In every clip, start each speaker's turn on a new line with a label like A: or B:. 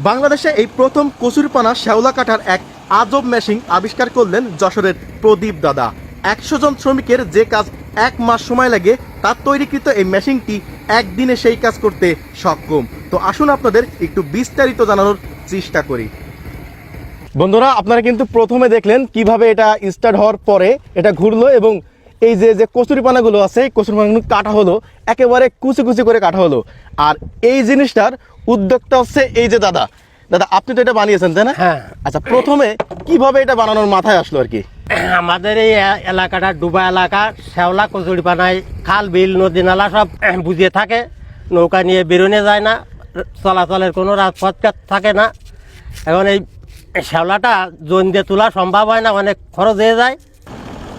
A: বাংলাদেশে এই প্রথম কচুরিপানা শ্যাওলা কাটার এক আজব মেশিন আবিষ্কার করলেন যশোরের প্রদীপ দাদা। 100 জন শ্রমিকের যে কাজ 1 মাস সময় লাগে, তার তৈরিকৃত এই মেশিনটি একদিনে সেই কাজ করতে সক্ষম। তো আসুন আপনাদের একটু বিস্তারিত জানানোর চেষ্টা করি। বন্ধুরা, আপনারা কিন্তু প্রথমে দেখলেন কিভাবে এটা স্টার্ট হওয়ার পরে এটা ঘুরলো এবং এই যে কচুরিপানাগুলো আছে, এই কচুরিপানাগুলো কাটা হলো, একেবারে কুচি কুচি করে কাটা হলো। আর এই জিনিসটার উদ্যোগটা হচ্ছে এই যে দাদা, আপনি তো এটা বানিয়েছেন তাই না?
B: হ্যাঁ।
A: আচ্ছা, প্রথমে কিভাবে এটা বানানোর মাথায় আসলো আর কি?
B: আমাদের এই এলাকাটা ডুবা এলাকা, শ্যাওলা কচুরিপানায় খাল বিল নদী নালা সব বুঝিয়ে থাকে, নৌকা নিয়ে বেরোনো যায় না, চলাচলের কোনো রাজপথ থাকে না। এখন এই শ্যাওলাটা জোন দিয়ে তোলা সম্ভব হয় না, অনেক খরচ হয়ে যায়।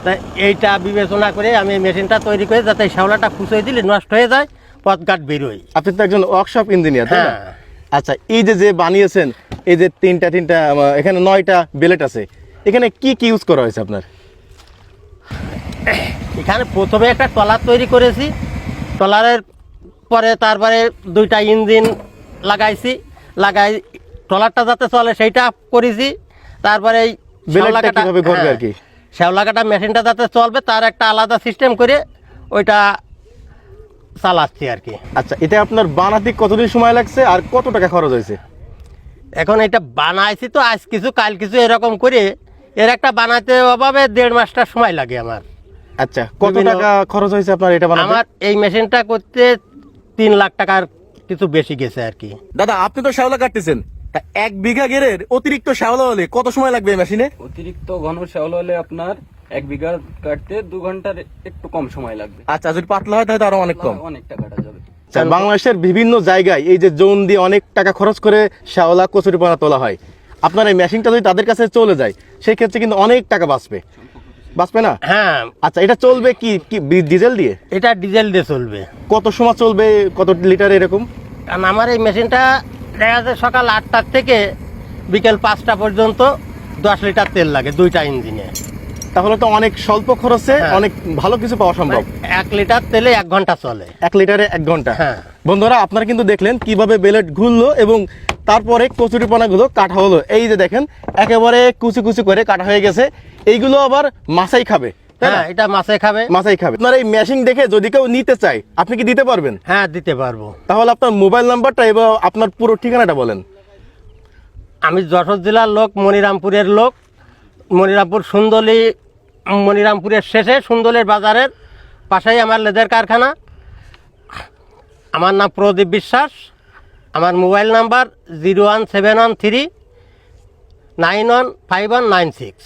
B: তাই এইটা বিবেচনা করে আমি এই মেশিনটা তৈরি করে যাতে শ্যাওলাটা খুঁচিয়ে দিলে নষ্ট হয়ে যায়, পথঘাট বেরোয়।
A: আপনি তো একজন ওয়ার্কশপ ইঞ্জিনিয়ার তাই না?
B: হ্যাঁ।
A: আচ্ছা, এই যে বানিয়েছেন, এই যে তিনটা এখানে 9টা বেলেট আছে, এখানে কি কি ইউজ করা হয়েছে আপনার?
B: এখানে প্রথমে একটা ট্রলার তৈরি করেছি, ট্রলারের পরে তারপরে 2টা ইঞ্জিন লাগাই ট্রলারটা যাতে চলে সেইটা করেছি। তারপরে এই
A: বেলেটটা কিভাবে ঘুরবে আর কি?
B: শ্যাওলা কাটা মেশিনটা যাতে চলবে তার একটা আলাদা সিস্টেম করে ওইটা চালাচ্ছি আর কি।
A: আচ্ছা, এটা আপনার বানাতে কতদিন সময় লাগছে আর কত টাকা খরচ হয়েছে?
B: এখন এটা বানাইছি তো আজ কিছু কাল কিছু এরকম করে, এর একটা বানাতে অভাবে 1.5 মাসটা সময় লাগে আমার।
A: আচ্ছা, কত টাকা খরচ হয়েছে আপনার এটা বানাতে?
B: আমার এই মেশিনটা করতে 3 লাখ টাকার কিছু বেশি গেছে আর কি।
A: দাদা, আপনি তো শ্যাওলা কাটতেছেন, তা 1 বিঘা গেরের অতিরিক্ত শ্যাওলা হলে কত সময় লাগবে এই মেশিনে?
C: অতিরিক্ত ঘন শ্যাওলা হলে আপনার 1 বিঘা কাটতে 2 ঘন্টার একটু কম সময় লাগবে।
A: আচ্ছা, যদি পাতলা হয় তাহলে আরো অনেক কম।
C: অনেকটা কাটা যাবে।
A: আচ্ছা, বাংলাদেশের বিভিন্ন জায়গায় এই যে জোন দিয়ে অনেক টাকা খরচ করে শ্যাওলা কচুরিপানা তোলা হয়, আপনার এই মেশিনটা যদি তাদের কাছে চলে যায় সেই ক্ষেত্রে কিন্তু অনেক টাকা বাঁচবে না?
B: হ্যাঁ।
A: আচ্ছা, এটা চলবে কি ডিজেল দিয়ে?
B: এটা ডিজেল দিয়ে চলবে।
A: কত সময় চলবে, কত লিটার এরকম?
B: কারণ আমার এই মেশিনটা দেখা যাচ্ছে সকাল 8টা থেকে বিকেল 5টা পর্যন্ত 10 লিটার তেল লাগে 2টা ইঞ্জিনে।
A: তাহলে তো অনেক স্বল্প খরচে অনেক ভালো কিছু পাওয়া সম্ভব।
B: 1 লিটার তেলে 1 ঘন্টা চলে।
A: 1 লিটারে 1 ঘন্টা।
B: হ্যাঁ।
A: বন্ধুরা, আপনারা কিন্তু দেখলেন কিভাবে বেলেট ঘুরলো এবং তারপরে কচুরিপানাগুলো কাটা হলো। এই যে দেখেন, একেবারে কুচি কুচি করে কাটা হয়ে গেছে। এইগুলো আবার মাছাই খাবে।
B: হ্যাঁ, এটা মাছে খাবে।
A: আপনার এই মেশিন দেখে যদি কেউ নিতে চায়, আপনি কি দিতে পারবেন?
B: হ্যাঁ, দিতে পারবো।
A: তাহলে আপনার মোবাইল নাম্বারটা এবং আপনার পুরো ঠিকানাটা বলেন।
B: আমি যশোর জেলার লোক, মনিরামপুরের লোক। মনিরামপুরের শেষে সুন্দলের বাজারের পাশেই আমার লেদার কারখানা। আমার নাম প্রদীপ বিশ্বাস। আমার মোবাইল নাম্বার 01713 915196।